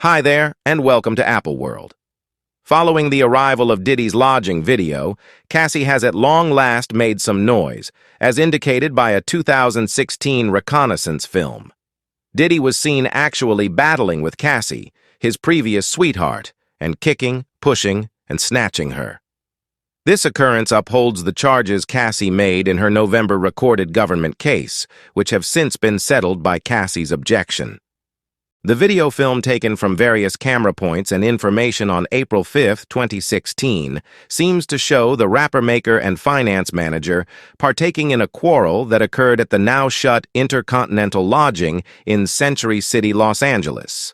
Hi there, and welcome to Apple World. Following the arrival of Diddy's lodging video, Cassie has at long last made some noise, as indicated by a 2016 reconnaissance film. Diddy was seen actually battling with Cassie, his previous sweetheart, and kicking, pushing, and snatching her. This occurrence upholds the charges Cassie made in her November recorded government case, which have since been settled by Cassie's objection. The video film taken from various camera points and information on April 5, 2016, seems to show the rapper-maker and finance manager partaking in a quarrel that occurred at the now-shut Intercontinental Lodging in Century City, Los Angeles.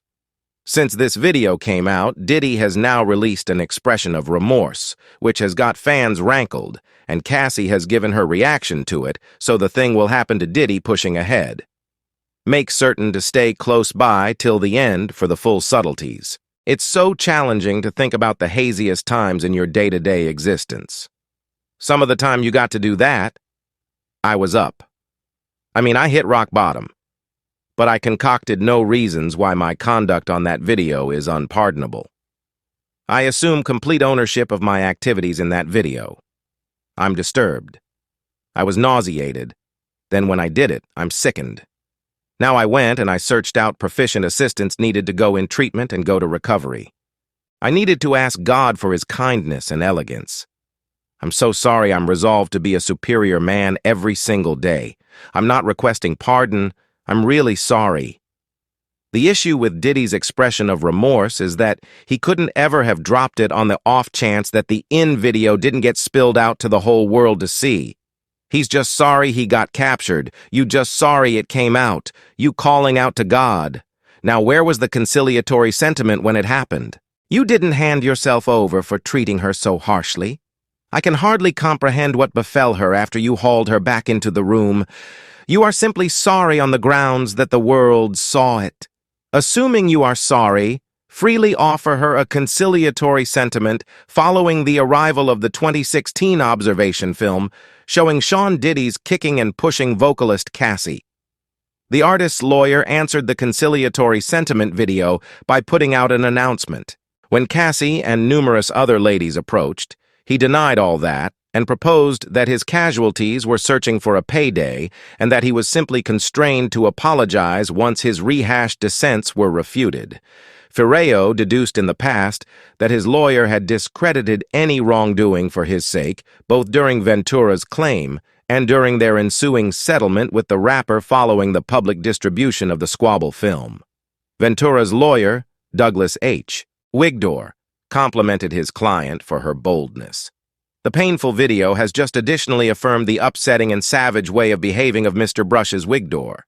Since this video came out, Diddy has now released an expression of remorse, which has got fans rankled, and Cassie has given her reaction to it, so the thing will happen to Diddy pushing ahead. Make certain to stay close by till the end for the full subtleties. It's so challenging to think about the haziest times in your day-to-day existence. Some of the time you got to do that, I was up. I hit rock bottom. But I concocted no reasons why my conduct on that video is unpardonable. I assume complete ownership of my activities in that video. I'm disturbed. I was nauseated. Then when I did it, I'm sickened. Now I went and I searched out proficient assistants needed to go in treatment and go to recovery. I needed to ask God for his kindness and elegance. I'm so sorry. I'm resolved to be a superior man every single day. I'm not requesting pardon. I'm really sorry. The issue with Diddy's expression of remorse is that he couldn't ever have dropped it on the off chance that the in video didn't get spilled out to the whole world to see. He's just sorry he got captured. You just sorry it came out. You calling out to God. Now where was the conciliatory sentiment when it happened? You didn't hand yourself over for treating her so harshly. I can hardly comprehend what befell her after you hauled her back into the room. You are simply sorry on the grounds that the world saw it. Assuming you are sorry, freely offer her a conciliatory sentiment following the arrival of the 2016 observation film showing Sean Diddy's kicking and pushing vocalist Cassie. The artist's lawyer answered the conciliatory sentiment video by putting out an announcement. When Cassie and numerous other ladies approached, he denied all that and proposed that his casualties were searching for a payday and that he was simply constrained to apologize once his rehashed dissents were refuted. Ferreo deduced in the past that his lawyer had discredited any wrongdoing for his sake, both during Ventura's claim and during their ensuing settlement with the rapper following the public distribution of the squabble film. Ventura's lawyer, Douglas H. Wigdor, complimented his client for her boldness. The painful video has just additionally affirmed the upsetting and savage way of behaving of Mr. Brush's Wigdor.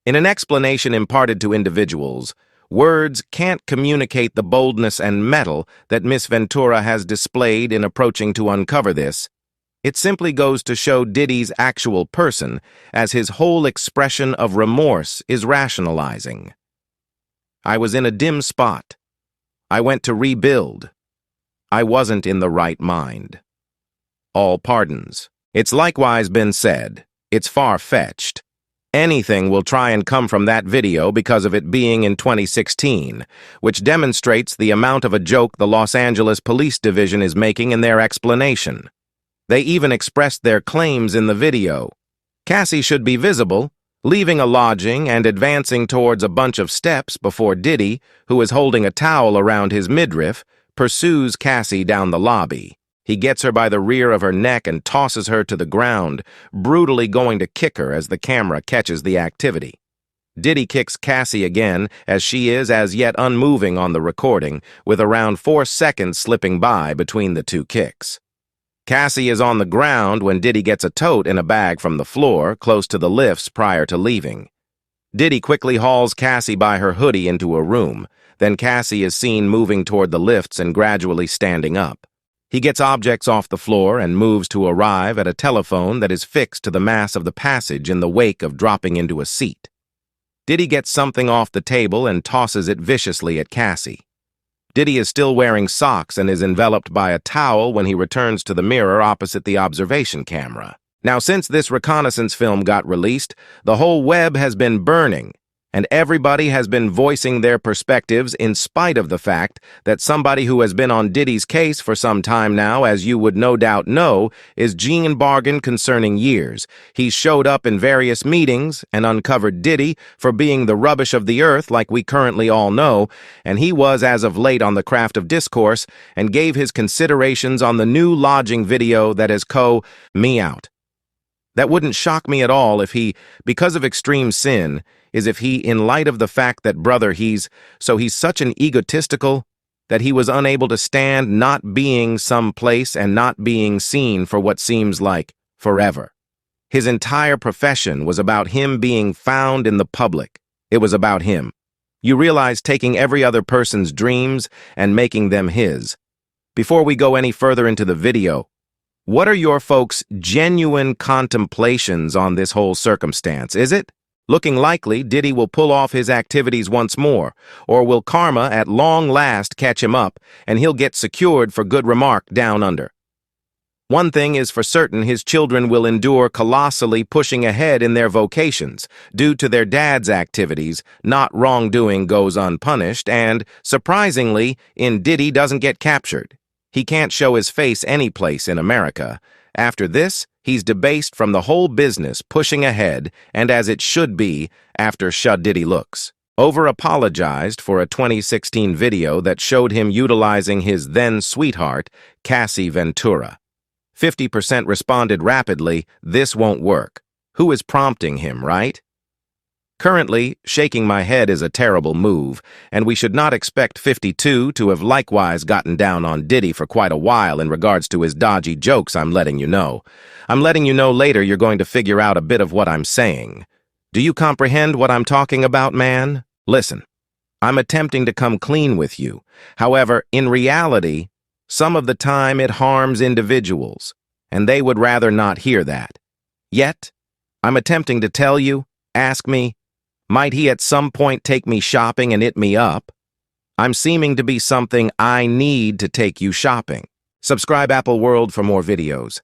In an explanation imparted to individuals, words can't communicate the boldness and mettle that Miss Ventura has displayed in approaching to uncover this. It simply goes to show Diddy's actual person, as his whole expression of remorse is rationalizing. I was in a dim spot. I went to rebuild. I wasn't in the right mind. All pardons. It's likewise been said, it's far-fetched. Anything will try and come from that video because of it being in 2016, which demonstrates the amount of a joke the Los Angeles Police Division is making in their explanation. They even expressed their claims in the video. Cassie should be visible, leaving a lodging and advancing towards a bunch of steps before Diddy, who is holding a towel around his midriff, pursues Cassie down the lobby. He gets her by the rear of her neck and tosses her to the ground, brutally going to kick her as the camera catches the activity. Diddy kicks Cassie again as she is as yet unmoving on the recording, with around 4 seconds slipping by between the two kicks. Cassie is on the ground when Diddy gets a tote in a bag from the floor, close to the lifts prior to leaving. Diddy quickly hauls Cassie by her hoodie into a room, then Cassie is seen moving toward the lifts and gradually standing up. He gets objects off the floor and moves to arrive at a telephone that is fixed to the mass of the passage in the wake of dropping into a seat. Diddy gets something off the table and tosses it viciously at Cassie. Diddy is still wearing socks and is enveloped by a towel when he returns to the mirror opposite the observation camera. Now, since this reconnaissance film got released, the whole web has been burning, And everybody has been voicing their perspectives in spite of the fact that somebody who has been on Diddy's case for some time now, as you would no doubt know, is Gene Bargain concerning years. He showed up in various meetings and uncovered Diddy for being the rubbish of the earth like we currently all know, and he was as of late on the Craft of Discourse and gave his considerations on the new lodging video that has me out. That wouldn't shock me at all if he, because of extreme sin, is if he, in light of the fact that, brother, he's such an egotistical that he was unable to stand not being someplace and not being seen for what seems like forever. His entire profession was about him being found in the public. It was about him. You realize taking every other person's dreams and making them his. Before we go any further into the video, what are your folks' genuine contemplations on this whole circumstance? Is it looking likely Diddy will pull off his activities once more, or will karma at long last catch him up and he'll get secured for good remark down under? One thing is for certain, his children will endure colossally pushing ahead in their vocations due to their dad's activities. Not wrongdoing goes unpunished, and, surprisingly, Diddy doesn't get captured. He can't show his face any place in America. After this, he's debased from the whole business, pushing ahead, and as it should be, after Diddy looks. Over-apologized for a 2016 video that showed him utilizing his then-sweetheart, Cassie Ventura. 50% responded rapidly, "This won't work." Who is prompting him, right? Currently, shaking my head is a terrible move, and we should not expect 52 to have likewise gotten down on Diddy for quite a while in regards to his dodgy jokes. I'm letting you know. I'm letting you know later you're going to figure out a bit of what I'm saying. Do you comprehend what I'm talking about, man? Listen, I'm attempting to come clean with you. However, in reality, some of the time it harms individuals, and they would rather not hear that. Yet, I'm attempting to tell you, ask me, might he at some point take me shopping and it me up? I'm seeming to be something I need to take you shopping. Subscribe Apple World for more videos.